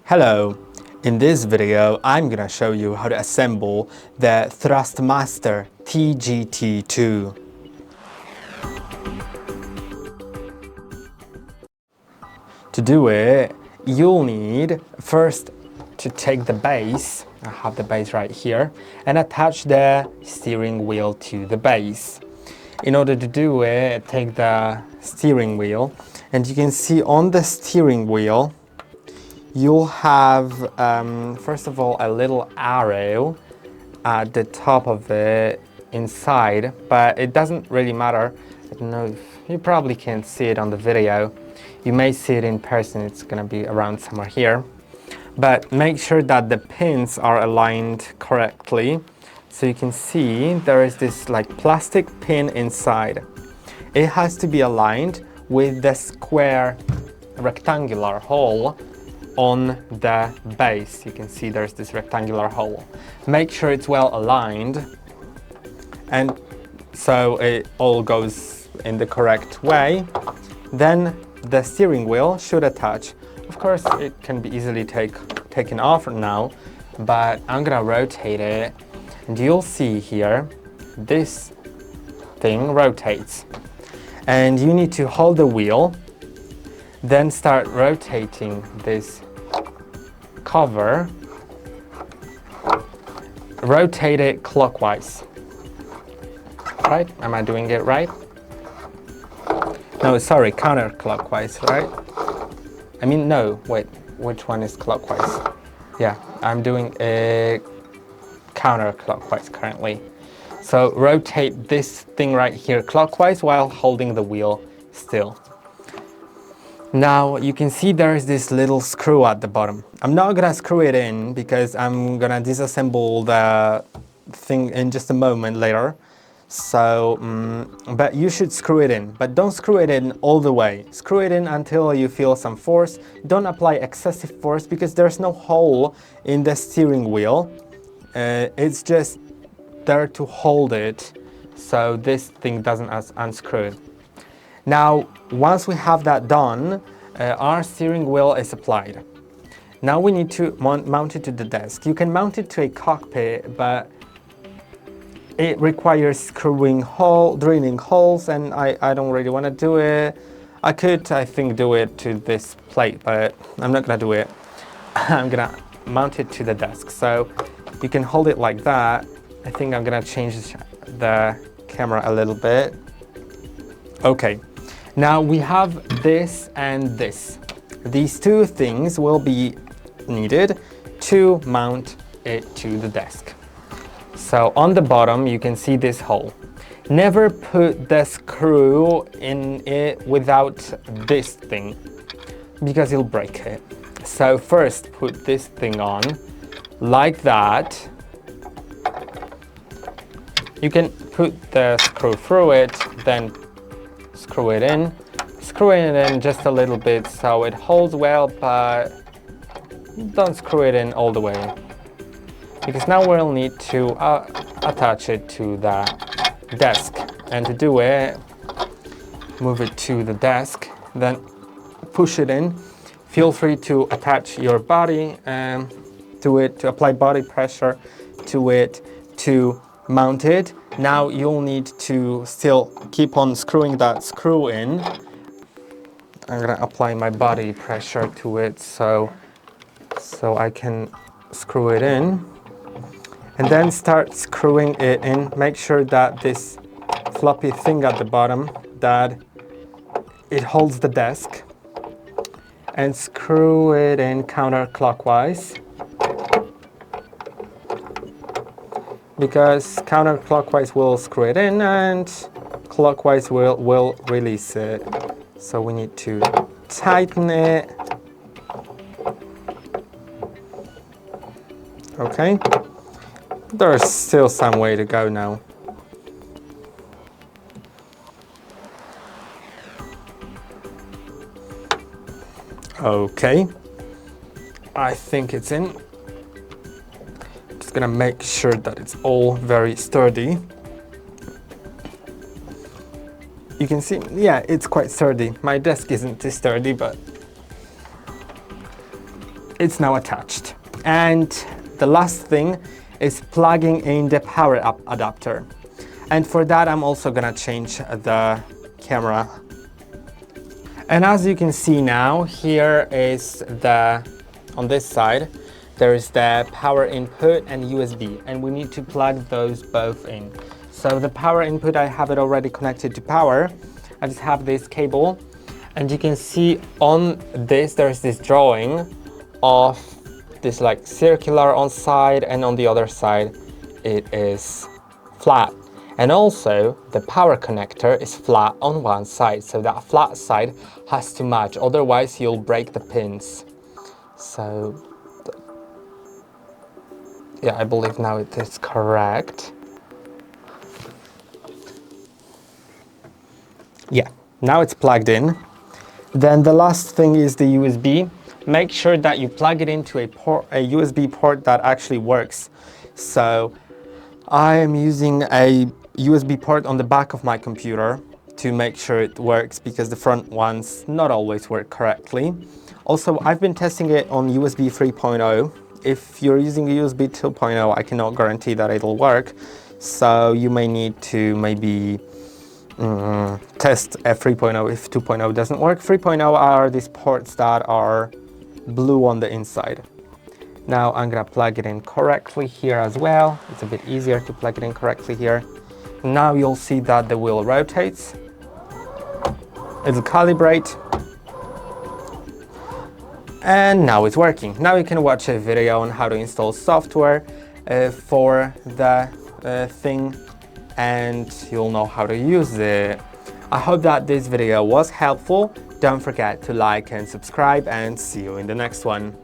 Hello, in this video I'm gonna show you how to assemble the THRUSTMASTER T-GT II. To do it, you'll need first to take the base, I have the base right here, and attach the steering wheel to the base. In order to do it, take the steering wheel, and you can see on the steering wheel you'll have, first of all, a little arrow at the top of it inside, but it doesn't really matter. I don't know if you probably can't see it on the video. You may see it in person, it's gonna be around somewhere here. But make sure that the pins are aligned correctly. So you can see there is this like plastic pin inside. It has to be aligned with the square rectangular hole on the base. You can see there's this rectangular hole. Make sure it's well aligned, and so it all goes in the correct way. Then the steering wheel should attach. Of course, it can be easily taken off now, but I'm gonna rotate it, and you'll see here, this thing rotates. And you need to hold the wheel, then start rotating this cover, rotate it clockwise. Right? Am I doing it right? No, sorry, counterclockwise, right? I mean, no, wait, which one is clockwise? Yeah, I'm doing it counterclockwise currently. So rotate this thing right here clockwise while holding the wheel still. Now you can see there is this little screw at the bottom. I'm not gonna screw it in because I'm gonna disassemble the thing in just a moment later. So, but you should screw it in, but don't screw it in all the way. Screw it in until you feel some force. Don't apply excessive force because there's no hole in the steering wheel. It's just there to hold it so this thing doesn't unscrew. Now, once we have that done, our steering wheel is applied. Now we need to mount it to the desk. You can mount it to a cockpit, but it requires drilling holes, and I don't really want to do it. I could, I think, do it to this plate, but I'm not gonna do it. I'm gonna mount it to the desk. So you can hold it like that. I think I'm gonna change the camera a little bit. Okay. Now we have this and this. These two things will be needed to mount it to the desk. So on the bottom you can see this hole. Never put the screw in it without this thing because you'll break it. So first put this thing on like that. You can put the screw through it, then screw it in just a little bit so it holds well, but don't screw it in all the way because now we'll need to attach it to the desk. And to do it, move it to the desk, then push it in. Feel free to attach your body to it, to apply body pressure to it, to mount it. Now you'll need to still keep on screwing that screw in. I'm gonna apply my body pressure to it so I can screw it in. And then start screwing it in. Make sure that this floppy thing at the bottom, that it holds the desk. And screw it in counterclockwise, because counterclockwise will screw it in and clockwise will release it. So we need to tighten it. Okay, there's still some way to go now. Okay, I think it's in. Just gonna make sure that it's all very sturdy. You can see, yeah, it's quite sturdy. My desk isn't this sturdy, but it's now attached. And the last thing is plugging in the power adapter. And for that, I'm also gonna change the camera. And as you can see now, here is on this side, there is the power input and USB, and we need to plug those both in. So the power input, I have it already connected to power. I just have this cable, and you can see on this, there's this drawing of this like circular on side, and on the other side it is flat. And also the power connector is flat on one side, so that flat side has to match, otherwise you'll break the pins. So yeah, I believe now it is correct. Yeah, now it's plugged in. Then the last thing is the USB. Make sure that you plug it into a USB port that actually works. So I am using a USB port on the back of my computer to make sure it works, because the front ones not always work correctly. Also, I've been testing it on USB 3.0. If you're using a USB 2.0, I cannot guarantee that it'll work. So you may need to maybe test a 3.0 if 2.0 doesn't work. 3.0 are these ports that are blue on the inside. Now I'm gonna plug it in correctly here as well. It's a bit easier to plug it in correctly here. Now you'll see that the wheel rotates. It'll calibrate. And now it's working. Now you can watch a video on how to install software for the thing, and you'll know how to use it. I hope that this video was helpful. Don't forget to like and subscribe, and see you in the next one.